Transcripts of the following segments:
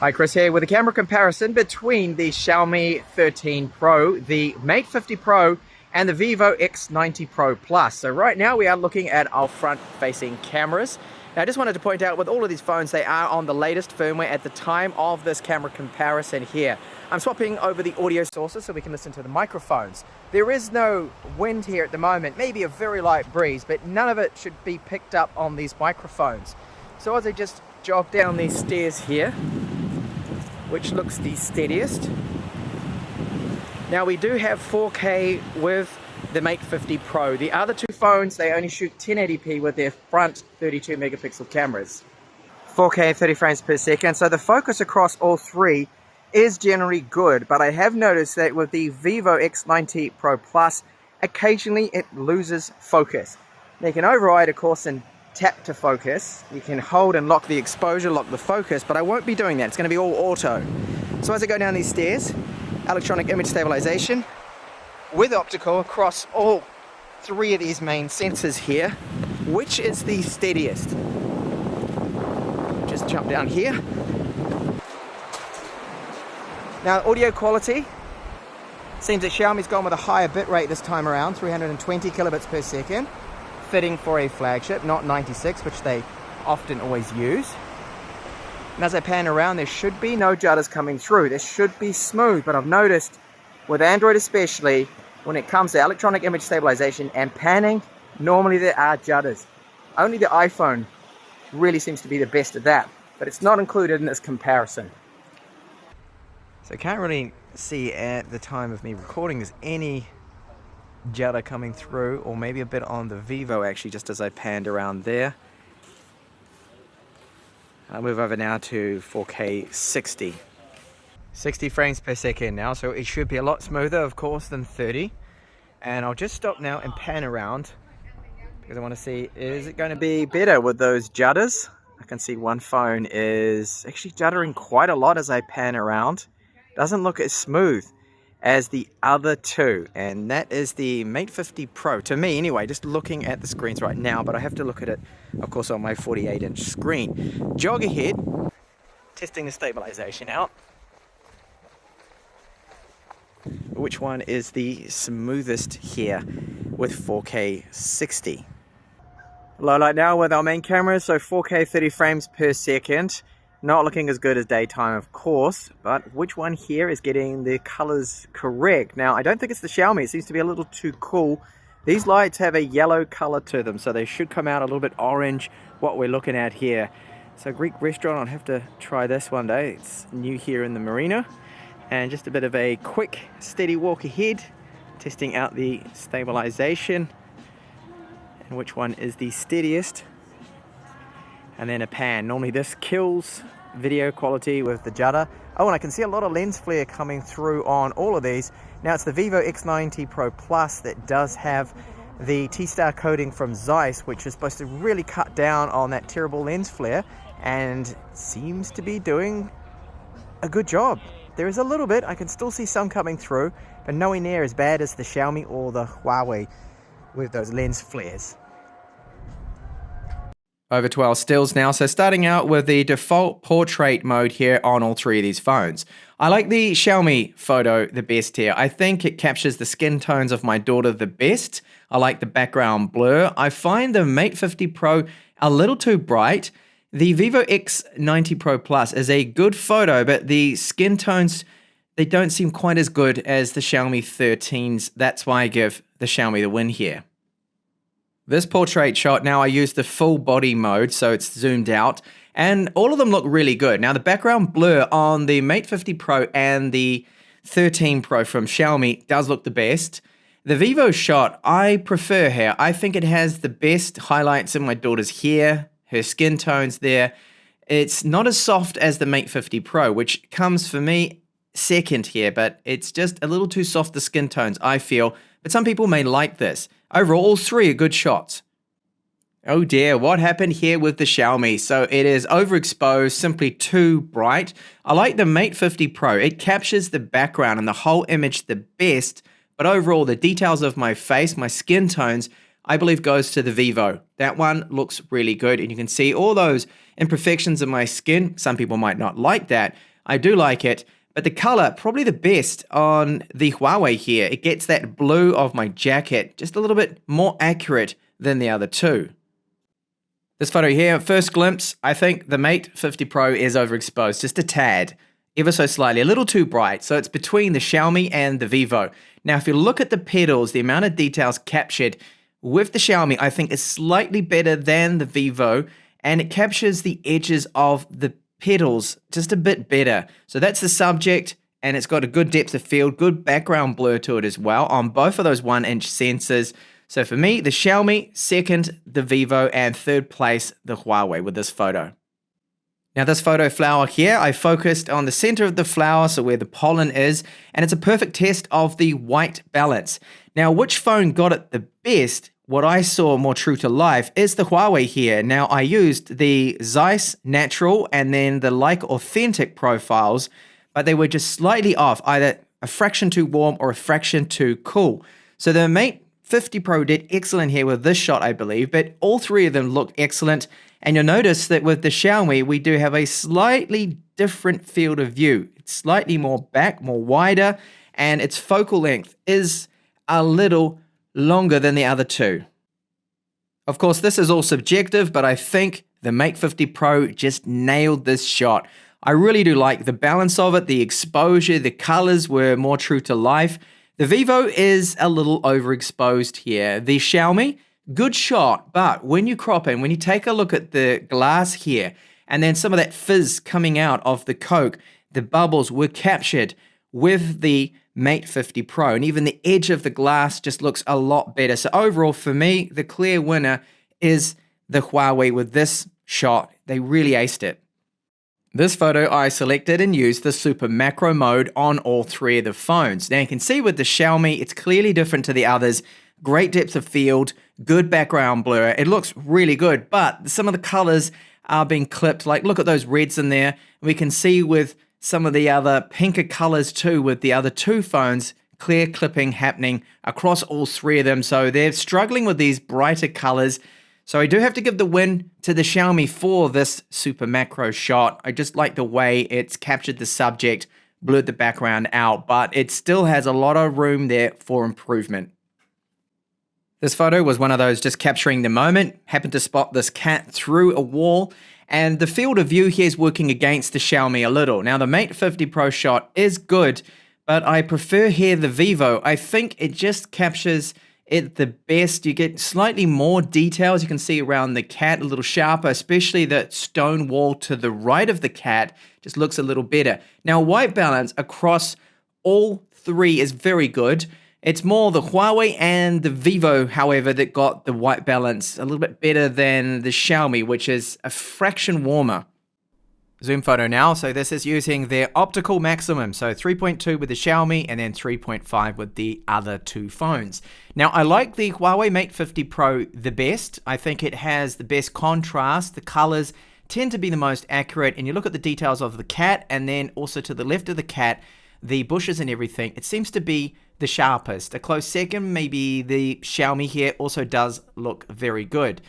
Hi, Chris here with a camera comparison between the Xiaomi 13 Pro, the Mate 50 Pro, and the Vivo X90 Pro Plus. So right now we are looking at our front-facing cameras. Now I just wanted to point out with all of these phones, they are on the latest firmware at the time of this camera comparison here. I'm swapping over the audio sources so we can listen to the microphones. There is no wind here at the moment, maybe a very light breeze, but none of it should be picked up on these microphones. So as I just jog down these stairs here, which looks the steadiest. Now we do have 4K with the Mate 50 Pro. The other two phones, they only shoot 1080p with their front 32 megapixel cameras. 4K 30 frames per second, so the focus across all three is generally good, but I have noticed that with the Vivo X90 Pro Plus, occasionally it loses focus. Now you can override, of course, and tap to focus. You can hold and lock the exposure, lock the focus, but I won't be doing that. It's going to be all auto. So as I go down these stairs, electronic image stabilization with optical across all three of these main sensors here. Which is the steadiest? Just jump down here. Now audio quality, seems that Xiaomi's gone with a higher bitrate this time around, 320 kilobits per second. Fitting for a flagship, not 96, which they often always use. And as I pan around, there should be no judders coming through. This should be smooth, but I've noticed with Android especially, when it comes to electronic image stabilization and panning, normally there are judders. Only the iPhone really seems to be the best at that, but it's not included in this comparison. So I can't really see at the time of me recording there's any judder coming through, or maybe a bit on the Vivo actually, just as I panned around there. I'll move over now to 4K 60 frames per second now, so it should be a lot smoother, of course, than 30. And I'll just stop now and pan around because I want to see, is it going to be better with those judders? I can see one phone is actually juddering quite a lot as I pan around. Doesn't look as smooth as the other two, and that is the Mate 50 Pro, to me anyway, just looking at the screens right now, but I have to look at it, of course, on my 48-inch screen. Jog ahead, testing the stabilization out. Which one is the smoothest here with 4K 60? Low light now with our main camera, so 4K 30 frames per second. Not looking as good as daytime, of course, but which one here is getting the colors correct? Now, I don't think it's the Xiaomi. It seems to be a little too cool. These lights have a yellow color to them, so they should come out a little bit orange, what we're looking at here. So Greek restaurant, I'll have to try this one day. It's new here in the marina. And just a bit of a quick, steady walk ahead, testing out the stabilization and which one is the steadiest. And then a pan. Normally this kills video quality with the judder. Oh, and I can see a lot of lens flare coming through on all of these. Now it's the Vivo X90 Pro Plus that does have the T-Star coating from Zeiss, which is supposed to really cut down on that terrible lens flare, and seems to be doing a good job. There is a little bit, I can still see some coming through, but nowhere near as bad as the Xiaomi or the Huawei with those lens flares. Over to our stills now. So starting out with the default portrait mode here on all three of these phones. I like the Xiaomi photo the best here. I think it captures the skin tones of my daughter the best. I like the background blur. I find the Mate 50 Pro a little too bright. The Vivo X90 Pro Plus is a good photo, but the skin tones, they don't seem quite as good as the Xiaomi 13s. That's why I give the Xiaomi the win here. This portrait shot, now I use the full body mode, so it's zoomed out, and all of them look really good. Now the background blur on the Mate 50 Pro and the 13 Pro from Xiaomi does look the best. The Vivo shot, I prefer here. I think it has the best highlights in my daughter's hair, her skin tones there. It's not as soft as the Mate 50 Pro, which comes for me second here, but it's just a little too soft, the skin tones, I feel. But some people may like this. Overall, all three are good shots. Oh dear, what happened here with the Xiaomi? So it is overexposed, simply too bright. I like the Mate 50 Pro. It captures the background and the whole image the best, but overall, the details of my face, my skin tones, I believe goes to the Vivo. That one looks really good, and you can see all those imperfections in my skin. Some people might not like that. I do like it. But the color, probably the best on the Huawei here. It gets that blue of my jacket, just a little bit more accurate than the other two. This photo here, first glimpse, I think the Mate 50 Pro is overexposed, just a tad, ever so slightly, a little too bright. So it's between the Xiaomi and the Vivo. Now, if you look at the pedals, the amount of details captured with the Xiaomi, I think is slightly better than the Vivo, and it captures the edges of the pedals just a bit better. So that's the subject, and it's got a good depth of field, good background blur to it as well on both of those 1-inch sensors. So for me, the Xiaomi, second the Vivo, and third place the Huawei with this photo. Now this photo flower here, I focused on the center of the flower, so where the pollen is, and it's a perfect test of the white balance. Now which phone got it the best, what I saw more true to life, is the Huawei here. Now I used the Zeiss Natural and then the Like Authentic profiles, but they were just slightly off, either a fraction too warm or a fraction too cool. So the Mate 50 Pro did excellent here with this shot, I believe, but all three of them look excellent. And you'll notice that with the Xiaomi, we do have a slightly different field of view. It's slightly more back, more wider, and its focal length is a little longer than the other two. Of course, this is all subjective, but I think the Mate 50 Pro just nailed this shot. I really do like the balance of it, the exposure, the colors were more true to life. The Vivo is a little overexposed here. The Xiaomi, good shot, but when you crop in, when you take a look at the glass here, and then some of that fizz coming out of the Coke, the bubbles were captured with the Mate 50 Pro, and even the edge of the glass just looks a lot better. So overall, for me, the clear winner is the Huawei with this shot. They really aced it. This photo, I selected and used the super macro mode on all three of the phones. Now you can see with the Xiaomi, it's clearly different to the others. Great depth of field, good background blur. It looks really good, but some of the colors are being clipped. Like look at those reds in there. We can see with some of the other pinker colors too with the other two phones, clear clipping happening across all three of them. So they're struggling with these brighter colors. So I do have to give the win to the Xiaomi for this super macro shot. I just like the way it's captured the subject, blurred the background out, but it still has a lot of room there for improvement. This photo was one of those just capturing the moment. Happened to spot this cat through a wall, and the field of view here is working against the Xiaomi a little. Now the Mate 50 Pro shot is good, but I prefer here the Vivo. I think it just captures it the best. You get slightly more details. You can see around the cat a little sharper, especially the stone wall to the right of the cat just looks a little better. Now white balance across all three is very good. It's more the Huawei and the Vivo, however, that got the white balance a little bit better than the Xiaomi, which is a fraction warmer. Zoom photo now. So this is using their optical maximum. So 3.2 with the Xiaomi and then 3.5 with the other two phones. Now I like the Huawei Mate 50 Pro the best. I think it has the best contrast. The colors tend to be the most accurate, and you look at the details of the cat and then also to the left of the cat, the bushes and everything, it seems to be the sharpest. A close second, maybe the Xiaomi here also does look very good.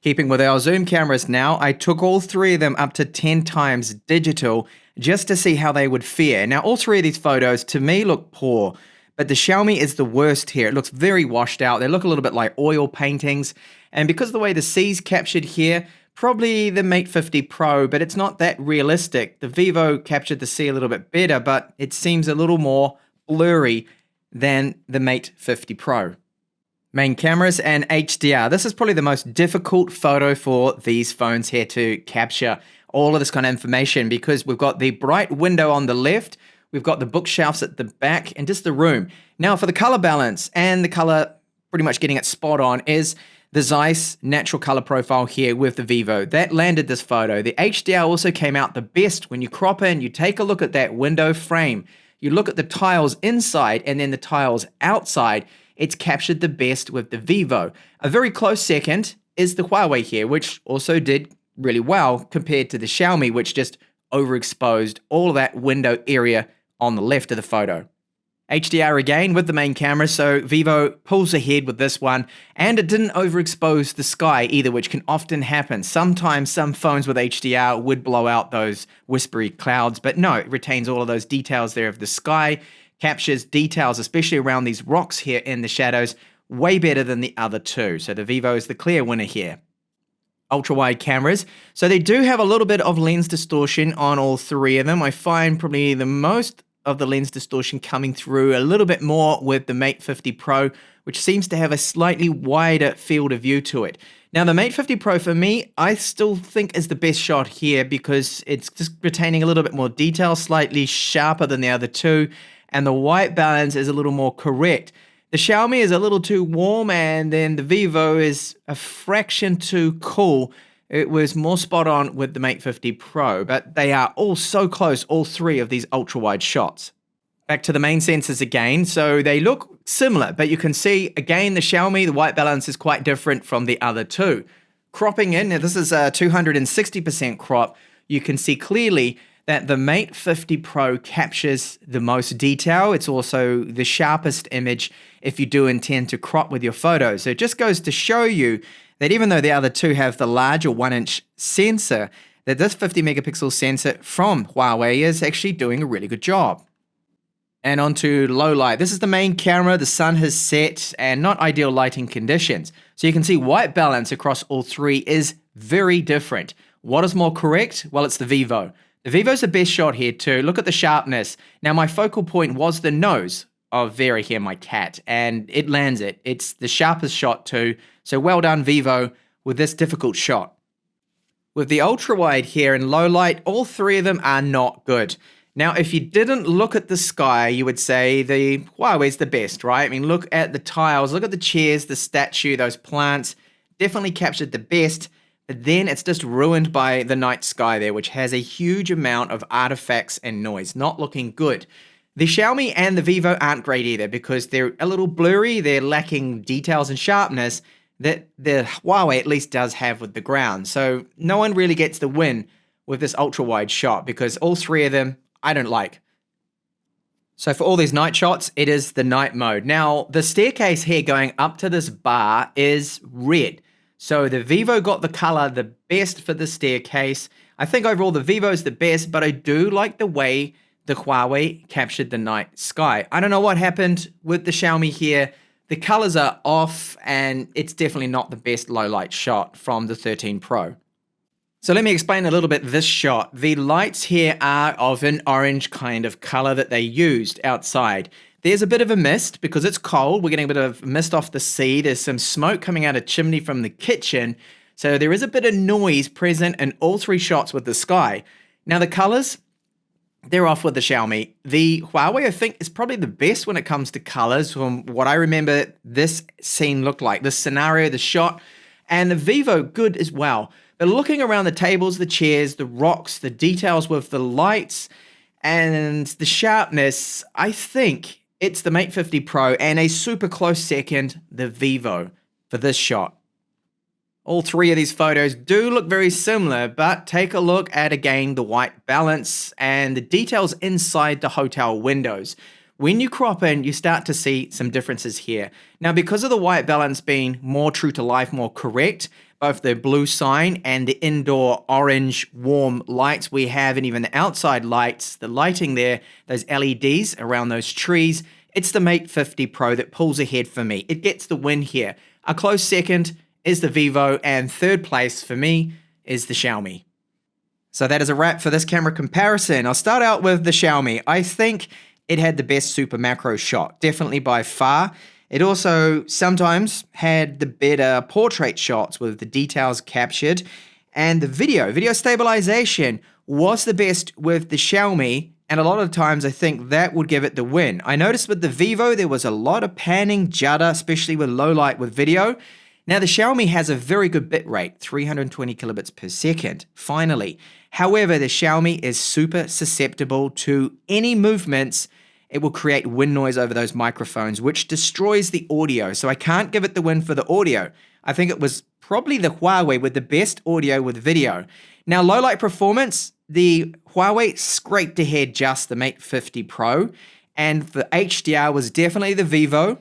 Keeping with our zoom cameras now, I took all three of them up to 10 times digital just to see how they would fare. Now all three of these photos to me look poor, but the Xiaomi is the worst here. It looks very washed out. They look a little bit like oil paintings, and because of the way the sea's captured here, probably the Mate 50 Pro, but it's not that realistic. The Vivo captured the sea a little bit better, but it seems a little more blurry than the Mate 50 Pro. Main cameras and HDR. This is probably the most difficult photo for these phones here to capture all of this kind of information, because we've got the bright window on the left, we've got the bookshelves at the back, and just the room. Now for the color balance and the color pretty much getting it spot on is the Zeiss natural color profile here with the Vivo. That landed this photo. The HDR also came out the best when you crop in, you take a look at that window frame, you look at the tiles inside and then the tiles outside, it's captured the best with the Vivo. A very close second is the Huawei here, which also did really well compared to the Xiaomi, which just overexposed all of that window area on the left of the photo. HDR again with the main camera, so Vivo pulls ahead with this one, and it didn't overexpose the sky either, which can often happen. Sometimes some phones with HDR would blow out those whispery clouds, but no, it retains all of those details there of the sky, captures details, especially around these rocks here in the shadows, way better than the other two. So the Vivo is the clear winner here. Ultra-wide cameras. So they do have a little bit of lens distortion on all three of them. I find probably the most of the lens distortion coming through a little bit more with the Mate 50 Pro, which seems to have a slightly wider field of view to it. Now the Mate 50 Pro for me, I still think is the best shot here because it's just retaining a little bit more detail, slightly sharper than the other two, and the white balance is a little more correct. The Xiaomi is a little too warm, and then the Vivo is a fraction too cool. It was more spot on with the Mate 50 Pro, but they are all so close, all three of these ultra-wide shots. Back to the main sensors again, so they look similar, but you can see, again, the Xiaomi, the white balance is quite different from the other two. Cropping in, now this is a 260% crop, you can see clearly that the Mate 50 Pro captures the most detail. It's also the sharpest image if you do intend to crop with your photos. So it just goes to show you that even though the other two have the larger 1-inch sensor, that this 50 megapixel sensor from Huawei is actually doing a really good job. And onto low light. This is the main camera, the sun has set, and not ideal lighting conditions. So you can see white balance across all three is very different. What is more correct? Well, it's the Vivo. The Vivo's the best shot here too. Look at the sharpness. Now my focal point was the nose of Vera here, my cat, and it lands it. It's the sharpest shot too. So well done Vivo with this difficult shot. With the ultra wide here and low light, all three of them are not good. Now if you didn't look at the sky, you would say the Huawei's the best, right? I mean, look at the tiles, look at the chairs, the statue, those plants, definitely captured the best. But then it's just ruined by the night sky there, which has a huge amount of artifacts and noise. Not looking good. The Xiaomi and the Vivo aren't great either because they're a little blurry. They're lacking details and sharpness that the Huawei at least does have with the ground. So no one really gets the win with this ultra-wide shot because all three of them I don't like. So for all these night shots, it is the night mode. Now, the staircase here going up to this bar is red. So the Vivo got the color the best for the staircase. I think overall the Vivo is the best, but I do like the way the Huawei captured the night sky. I don't know what happened with the Xiaomi here. The colors are off and it's definitely not the best low light shot from the 13 Pro. So let me explain a little bit this shot. The lights here are of an orange kind of color that they used outside. There's a bit of a mist because it's cold. We're getting a bit of mist off the sea. There's some smoke coming out of chimney from the kitchen. So there is a bit of noise present in all three shots with the sky. Now the colors, they're off with the Xiaomi. The Huawei, I think, is probably the best when it comes to colors from what I remember this scene looked like. This scenario, the shot, and the Vivo, good as well. But looking around the tables, the chairs, the rocks, the details with the lights, and the sharpness, I think it's the Mate 50 Pro and a super close second, the Vivo, for this shot. All three of these photos do look very similar, but take a look at, again, the white balance and the details inside the hotel windows. When you crop in, you start to see some differences here. Now, because of the white balance being more true to life, more correct, both the blue sign and the indoor orange warm lights we have, and even the outside lights, the lighting there, those LEDs around those trees, it's the Mate 50 Pro that pulls ahead for me. It gets the win here. A close second is the Vivo, and third place for me is the Xiaomi. So that is a wrap for this camera comparison. I'll start out with the Xiaomi. I think it had the best super macro shot, definitely by far. It also sometimes had the better portrait shots with the details captured, and the video stabilization was the best with the Xiaomi, and a lot of times I think that would give it the win. I noticed with the Vivo there was a lot of panning, judder, especially with low light with video. Now the Xiaomi has a very good bit rate, 320 kilobits per second, finally. However, the Xiaomi is super susceptible to any movements. It will create wind noise over those microphones, which destroys the audio. So I can't give it the win for the audio. I think it was probably the Huawei with the best audio with video. Now, low light performance, the Huawei scraped ahead just the Mate 50 Pro. And the HDR was definitely the Vivo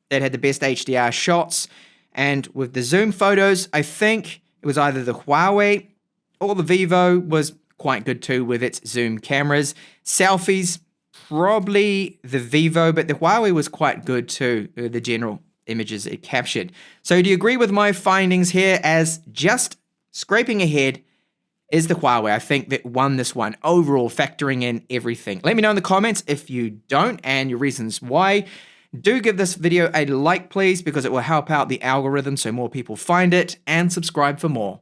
that had the best HDR shots. And with the zoom photos, I think it was either the Huawei or the Vivo was quite good too with its zoom cameras. Selfies, probably the Vivo, but the Huawei was quite good too, the general images it captured. So do you agree with my findings here, as just scraping ahead is the Huawei, I think, that won this one overall, factoring in everything? Let me know in the comments if you don't and your reasons why. Do give this video a like, please, because it will help out the algorithm so more people find it, and subscribe for more.